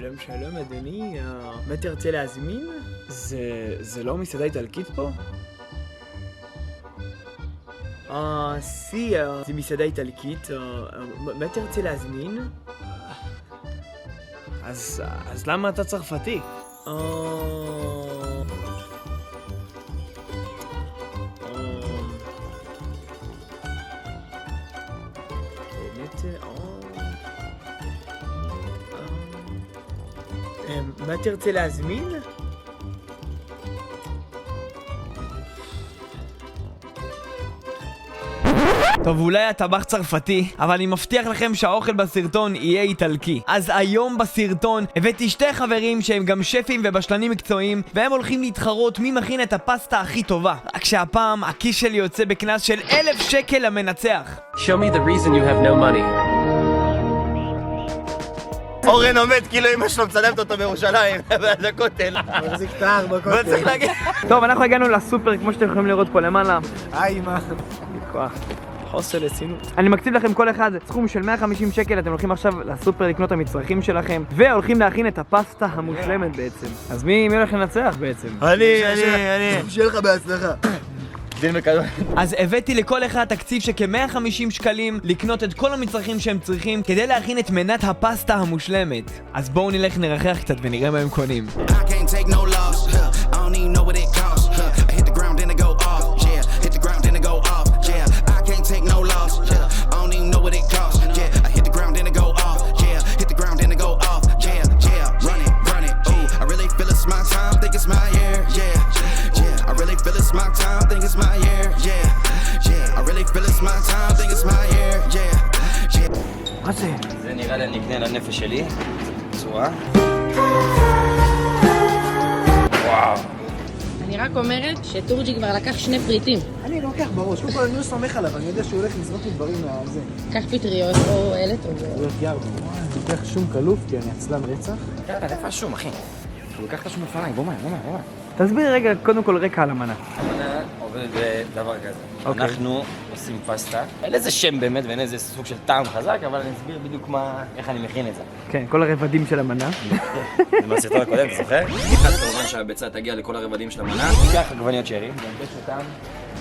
שלום שלום אדוני, מה תרצה להזמין? זה לא מסעדה איטלקית פה? זה מסעדה איטלקית, מה תרצה להזמין? אז למה אתה צרפתי? מה תרצה להזמין? טוב, אולי הטבח צרפתי, אבל אני מבטיח לכם שהאוכל בסרטון יהיה איטלקי. אז היום בסרטון הבאתי שתי חברים שהם גם שפים ובשלנים מקצועיים, והם הולכים להתחרות מי מכין את הפסטה הכי טובה. רק שהפעם הכיס שלי יוצא בקנס של 1,000 שקל למנצח. Show me the reason you have no money. אורן עומד כאילו אמא שלו מצלמת אותו בירושלים, בכותל. מחזיק תער בכותל. טוב, אנחנו הגענו לסופר, כמו שאתם יכולים לראות פה למעלה. אמא. כוח. חוסר רצינות. אני מקציב לכם כל אחד סכום של 150 שקל, אתם הולכים עכשיו לסופר לקנות את המצרכים שלכם, והולכים להכין את הפסטה המושלמת בעצם. אז מי הולך לנצח בעצם? אני. שיהיה לך בהצלחה. אז הבאתי לכל אחד תקציב שכ-150 שקלים לקנות את כל המצרכים שהם צריכים כדי להכין את מנת הפסטה המושלמת. אז בואו נלך נרחח קצת ונראה מה הם קונים. מה זה? זה נראה לי אני אקנה לנפש שלי. צורה. וואו. אני רק אומרת שטורג'י כבר לקח 2 פריטים. אני לוקח בראש, קודם כל אני לא סומך עליו, אני יודע שהוא הולך לזרוק לי דברים מהזה. קח פטריות או אלת או... להיות יארד, אני לוקח שום כלוף כי אני עצלן רצח. איפה השום, אחי? הוא לוקח את השום לפניי, בוא מה. תסביר רגע קודם כל רקע על המנה. המנה עובדת בדבר כזה. אוקיי. אנחנו עושים פסטה. אין איזה שם באמת ואין איזה סוג של טעם חזק, אבל אני אסביר בדיוק איך אני מכין את זה. כן, כל הרבדים של המנה. זה מהסרטון הקודם, אתה זוכר? אחד כמובן שהביצה תגיע לכל הרבדים של המנה. ניקח עגבניות שרי, נגבש אותם,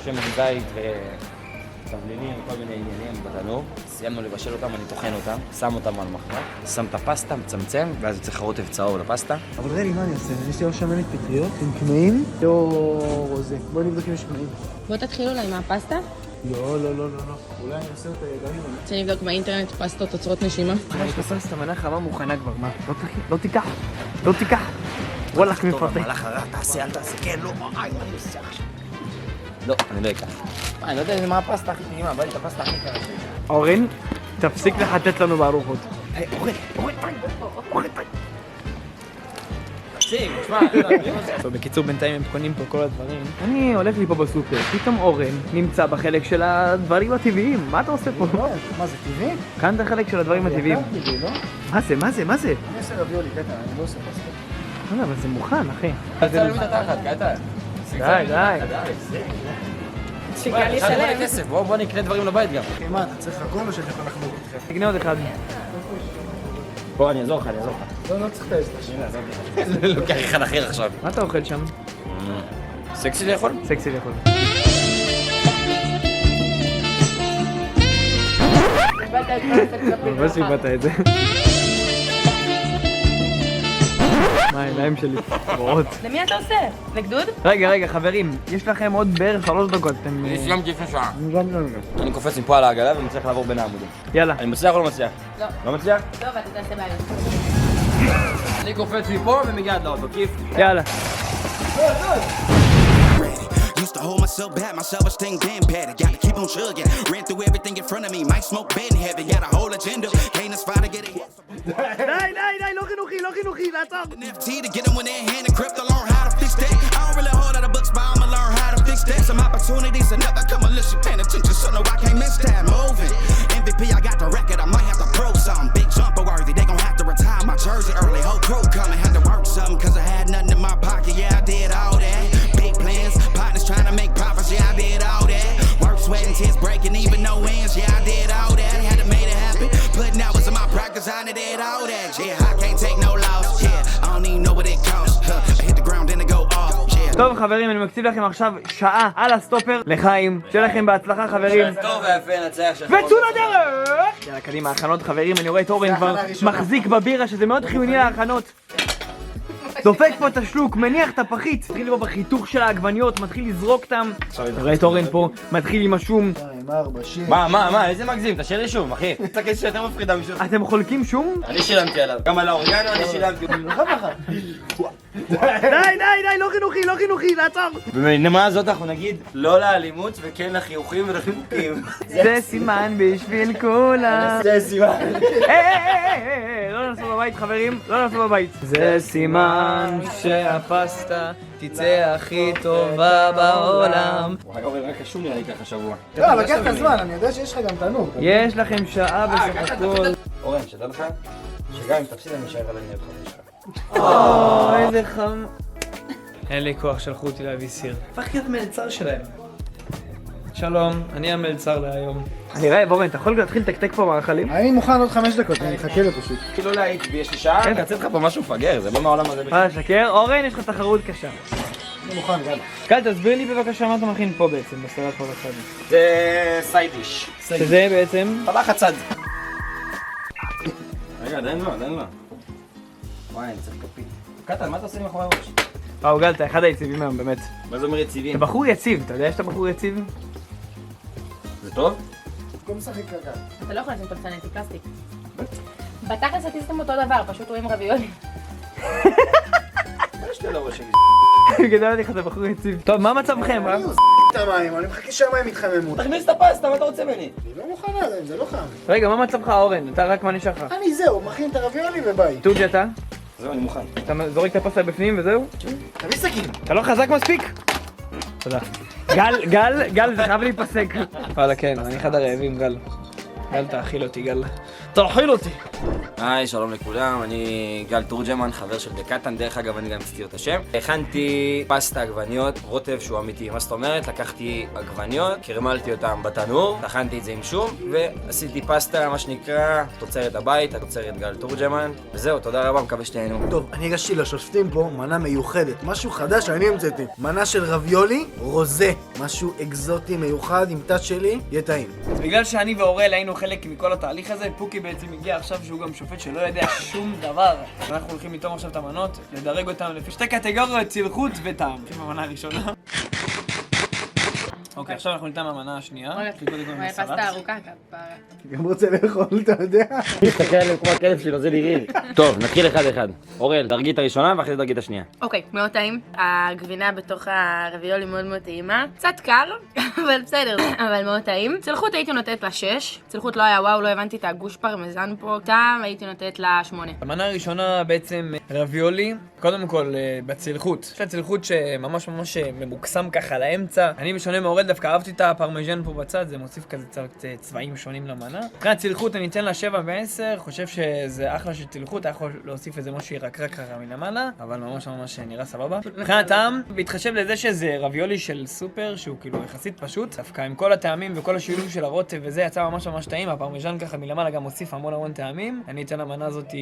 שמן זית ותבלינים וכל מיני עניינים בתנור. סיימנו לבשל אותם, אני טוחן אותם, שם אותם על מחנה, שם את הפסטה, מצמצם, ואז יוצא חרוטב צהוב לפסטה. אבל רלי, מה אני עושה? יש לי או שמנת פטריות עם קמעים או רוזה. בואי נבדוק אם יש קמעים. בוא תתחיל אולי מהפסטה. לא. אולי אני עושה אותה ידיים. רוצה לבדוק באינטרנט פסטות עוצרות נשימה. יש לפסטה מנה חמה מוכנה כבר, מה? לא תיקח. וואלק מפרטה. מהלך הרע, תעשה, אל תעשה, כן, לא, אני עושה עכשיו. לא, אני לא אקח. אני לא יודע מה הפסטה הכי טעימה, בא לי את הפסטה הכי קרה. אורן, תפסיק לחטט לנו בארוחות. אורן. תפסיק, תשמע. טוב, בקיצור, בינתיים הם קונים פה כל הדברים. אני הולך לי פה בסופר, פתאום אורן נמצא בחלק של הדברים הטבעיים. מה אתה עושה פה? מה זה, טבעי? כאן זה החלק של הדברים הטבעיים. טבעי, לא? מה זה? אני עושה רביולי, קטע, אני לא עושה פסטה. אבל זה מוכן, אחי. תעשה לנו את התחת, קטע. די. שיקה לי שלם. בוא נקנה דברים לבית גם. אחי, מה, אתה צריך הכל או שאני יכול לחלוק איתכם? תקנה עוד אחד. בוא, אני אעזור לך. לא צריך את העזרה שלי. לוקח אחד אחר עכשיו. מה אתה אוכל שם? סקסי לאכול? סקסי לאכול. ממש איבדת את זה. מה העיניים שלי רואות. למי אתה עושה? לגדוד? רגע, חברים, יש לכם עוד בערך 3 דקות. אני סיימתי לפני שעה. אני קופץ מפה על העגלה ואני צריך לעבור בין העמודים. יאללה. אני מצליח או לא מצליח? לא. לא מצליח? לא, ואתה תעשה בעיה. אני קופץ מפה ומגיע עד לאוטו, כיף. יאללה. Used to hold myself back, my self-esteem damn bad. Gotta keep on chugging. Ran through everything in front of me. Might smoke bed in heaven. Got a whole agenda. Can't aspire to get it. די, לא חינוכי, לעצור. NFT to get them when they're hand and crypto. Learn how to fix that. I don't really hold out the books, but I'ma learn how to fix that. Some opportunities and never come unless you paying attention. So no, I can't miss that. Moving. MVP, I got the record. I might have to prove something. Big jumper worthy. They gon' have to retire my jersey early. Whole crew coming. Had to work something cause I had nothing in my pocket. Yeah, I did all that. Big plans. Partners trying to make profits. Yeah, I did all that. Work, sweat, and tears breaking. Even no wins. Yeah, I did all that. Had to make it happen. Putting hours in my practice. I did all that. Yeah, I can't take no loss. טוב חברים, אני מקציב לכם עכשיו שעה על הסטופר לחיים. שיהיה לכם בהצלחה חברים. טוב ויפה, נצח. וצאו לדרך! יאללה קדימה, הכנות חברים, אני רואה את אורן כבר מחזיק בבירה שזה מאוד חיוני להכנות. דופק פה את השלוק, מניח את הפחית, מתחיל פה בחיתוך של העגבניות, מתחיל לזרוק אותם. אני רואה את אורן פה, מתחיל עם השום. מה, איזה מגזים? תשאיר לי שום, אחי. זה כסף שיותר מפחידה משום. אתם חולקים שום? אני שילמתי עליו. גם על האורגנו אני שילמתי. די, לא חינוכי, לעצור! ובנימה הזאת אנחנו נגיד לא לאלימות וכן לחיוכים ולחיבוקים. זה סימן בשביל כולם. זה סימן. לא נעשו בבית חברים, לא נעשו בבית. זה סימן שהפסטה תצא הכי טובה בעולם. וואי אורן, רק השום נראה לי ככה שבוע. לא, לקח את הזמן, אני יודע שיש לך גם תנור. יש לכם שעה בסך הכל. אורן, שתדע לך שגם אם תפסיד אני אשאר על העניין שלך. איזה חם. אין לי כוח, שלחו אותי להביא סיר. הפכתי להיות מלצר שלהם. שלום, אני המלצר להיום. אני רעב, אורן, אתה יכול להתחיל לתקתק פה מאכלים? אני מוכן עוד 5 דקות, אני אחכה לו פשוט. כאילו להעיק בי, יש לי שעה, קצת לך פה משהו מפגר, זה לא מהעולם הזה. שקר, אורן, יש לך תחרות קשה. אני מוכן, גל. קל, תסביר לי בבקשה מה אתה מכין פה בעצם, בסלט פה בצד. זה סיידיש. שזה בעצם? טבח הצד. רגע, עדיין לא. וואי, אני צריך כפית. קטן, מה אתה עושה עם החומר ראש? וואו גל, אתה אחד היציבים היום, באמת. מה זה אומר יציבים? אתה בחור יציב, אתה יודע שאתה בחור יציב? זה טוב? לא משחק קקה. אתה לא יכול לשים אותו לפנטי פלסטיק. בתכלס עשיתם אותו דבר, פשוט רואים רביולי. יש לי על הראש שלי. גדלתי לך, אתה בחור יציב. טוב, מה מצבכם? את המים, אני מחכה שהמים יתחממו. תכניס את הפסטה, מה אתה רוצה ממני? אני לא מוכנה עליהם, זה לא חם. רגע, מה מצבך אורן? אתה רק מה נשאר לך? אני זהו, מכין את הרביולי וביי. טוג'י אתה? זהו, אני מוכן. אתה זורק את הפסטה בפנים וזהו? תביא סכין. אתה לא חזק מספיק? תודה. גל, זה חייב להיפסק. וואלה כן, אני אחד הרעבים, גל. גל, תאכיל אותי, גל. תאכיל אותי! היי, שלום לכולם, אני גל תורג'מן, חבר של בקטן, דרך אגב אני גם מסתיר את השם. הכנתי פסטה עגבניות, רוטב שהוא אמיתי, מה זאת אומרת? לקחתי עגבניות, קרמלתי אותם בתנור, טחנתי את זה עם שום, ועשיתי פסטה, מה שנקרא, תוצרת הבית, התוצרת גל תורג'מן, וזהו, תודה רבה, מקווה שתהנו. טוב, אני הגשתי לשופטים פה מנה מיוחדת, משהו חדש שאני המצאתי. מנה של רביולי, רוזה, משהו אקזוטי מיוחד עם טאץ' שלי, יהיה טעים. אז בגלל שאני ואורל היינו חלק מכל התהליך הזה, פוקי בעצם הגיע עכשיו שהוא גם שופט שלא יודע שום דבר. אנחנו הולכים לטעום עכשיו את המנות, לדרג אותם לפי 2 קטגוריות, צלחות וטעם. הולכים במנה הראשונה. אוקיי, עכשיו אנחנו ניתן במנה השנייה. פסטה ארוכה כפרה. גם רוצה לאכול, אתה יודע. תסתכל עליהם כמו הכלב שלי, נוזל לי ריר. טוב, נתחיל אחד. אורל, דרגי את הראשונה ואחרי זה דרגי את השנייה. אוקיי, מאוד טעים. הגבינה בתוך הרביולי מאוד מאוד טעימה. קצת קר, אבל בסדר, אבל מאוד טעים. צלחות הייתי נותנת לה 6. צלחות לא היה וואו, לא הבנתי את הגוש פרמזן פה. טעם הייתי נותנת לה 8. המנה הראשונה בעצם רביולי. קודם כל בצלחות. יש לה צלחות שממש ממוקסם ככה לאמצע. אני בשונה מאורל דווקא אהבתי את הפרמיז'ן פה בצד, זה מוסיף כזה צבעים שונים למנה. מבחינת צלחות אני אתן לה 7 מ-10, חושב שזה אחלה של צלחות, אתה יכול להוסיף איזה משהו ירקרק ככה מלמעלה, אבל ממש נראה סבבה. מבחינת טעם, בהתחשב לזה שזה רביולי של סופר, שהוא כאילו יחסית פשוט, דווקא עם כל הטעמים וכל השילוב של הרוטב וזה יצא ממש טעים, הפרמיז'ן ככה מלמעלה גם מוסיף המון טעמים. אני אתן למנה הזאת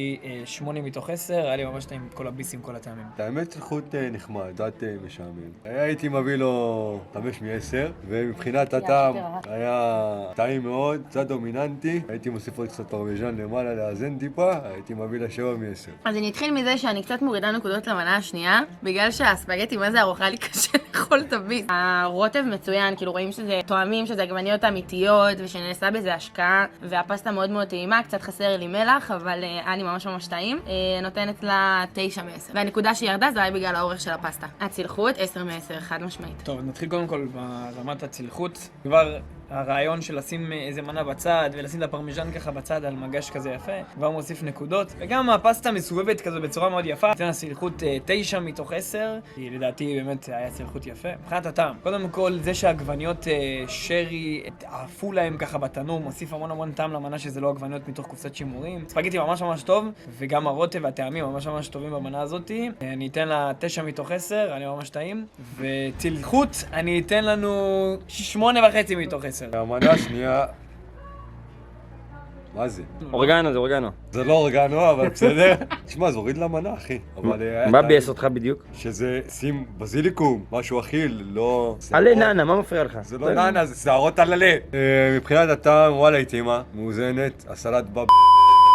8 מתוך 10, היה לי ממש טעים כל הביסים, כל הטעמים. האמת צלחות נחמד, קצת משעמם. הייתי מביא לו 5 מ-10, ומבחינת הטעם היה טעים מאוד, קצת דומיננטי. הייתי מוסיף עוד קצת פרמיז'ן למעלה לאזן טיפה, הייתי מביא לה 7 מ-10. אז אני אתחיל מזה שאני קצת מורידה נקודות למנה השנייה, בגלל שהספגטי, מה זה ארוחה לי קשה לאכול את הביס. הרוטב מצוין, כאילו רואים שזה תואמים, שזה עגבניות אמיתיות, ושנעשה בזה השקעה, והפסטה מאוד טעימה, קצת חסר לי מלח, אבל היה לי ממש טעים. נותנת לה 9 מ-10. והנקודה שירדה זה היה בגלל האורך של הפסטה. הצלחות 10 מ-10, חד משמעית. טוב, נתחיל קודם כל ברמת הצלחות. כבר הרעיון של לשים איזה מנה בצד ולשים את הפרמיז'ן ככה בצד על מגש כזה יפה, כבר מוסיף נקודות. וגם הפסטה מסובבת כזה בצורה מאוד יפה. ניתן לה צלחות 9 מתוך 10, כי לדעתי באמת היה צלחות יפה. מבחינת הטעם, קודם כל זה שהעגבניות שרי עפו להם ככה בתנור, מוסיף המון טעם למנה שזה לא עגבניות מתוך קופסת שימורים. ספגטי ממש טוב, וגם הרוטב והטעמים ממש טובים במנה הזאתי. אני אתן לה 9 מתוך 10, היה ממש טעים. וצלחות אני אתן לנו 8.5 מתוך 10. המנה השנייה מה זה? אורגנו, זה אורגנו. זה לא אורגנו, אבל בסדר. תשמע, זה הוריד למנה, אחי. אבל מה ביאס אותך בדיוק? שזה שים בזיליקום, משהו אכיל, לא... עלה נענה, מה מפריע לך? זה לא נענה, זה שערות על עלה. מבחינת הטעם, וואלה, היא טעימה, מאוזנת, הסלט בא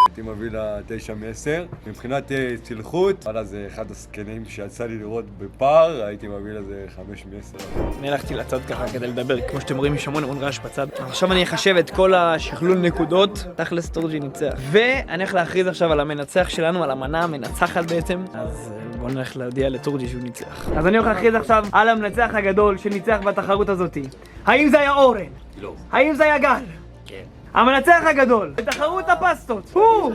הייתי מביא לה 9 מ-10. מבחינת צלחות, וואלה, זה אחד הסקנים שיצא לי לראות בפער, הייתי מביא לזה 5 מ-10. אני הלכתי לצד ככה כדי לדבר, כמו שאתם רואים יש המון רעש בצד. עכשיו אני אחשב את כל השכלול נקודות, תכלס טורג'י ניצח. ואני הולך להכריז עכשיו על המנצח שלנו, על המנה המנצחת בעצם. אז בואו נלך להודיע לטורג'י שהוא ניצח. אז אני הולך להכריז עכשיו על המנצח הגדול שניצח בתחרות הזאת. האם זה היה אורן? לא. האם זה היה גל? כן. המנצח הגדול בתחרות הפסטות הוא,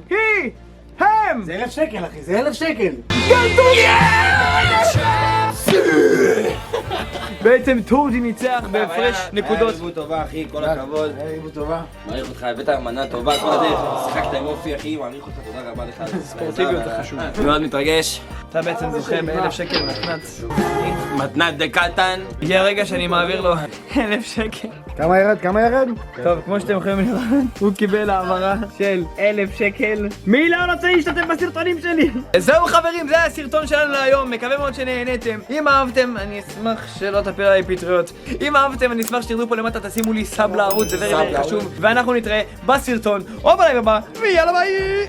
היא, הם! זה 1,000 שקל, אחי, זה 1,000 שקל! בעצם טורג'י ניצח בהפרש נקודות. היה ריבות טובה, אחי, כל הכבוד. היה ריבות טובה. מעריך אותך, הבאת מנה טובה, כל הדרך. שיחקת עם אופי, אחי, מעריך אותך, תודה רבה לך. ספורטיביות זה חשוב. אני מאוד מתרגש. אתה בעצם זוכה ב1,000 שקל מתנת. מתנת דקלטן. הגיע הרגע שאני מעביר לו 1,000 שקל. כמה ירד? כמה ירד? טוב, כמו שאתם יכולים לראות, הוא קיבל העברה של 1,000 שקל. מי לא רוצה להשתתף בסרטונים שלי? זהו חברים, זה היה הסרטון שלנו להיום, מקווה מאוד שנהנתם. אם אהבתם, אני אשמח שלא תפיל עליי פטריות. אם אהבתם, אני אשמח שתרדו פה למטה, תשימו לי סאב לערוץ, זה very חשוב. ואנחנו נתראה בסרטון או בלייב הבא, ויאללה ביי!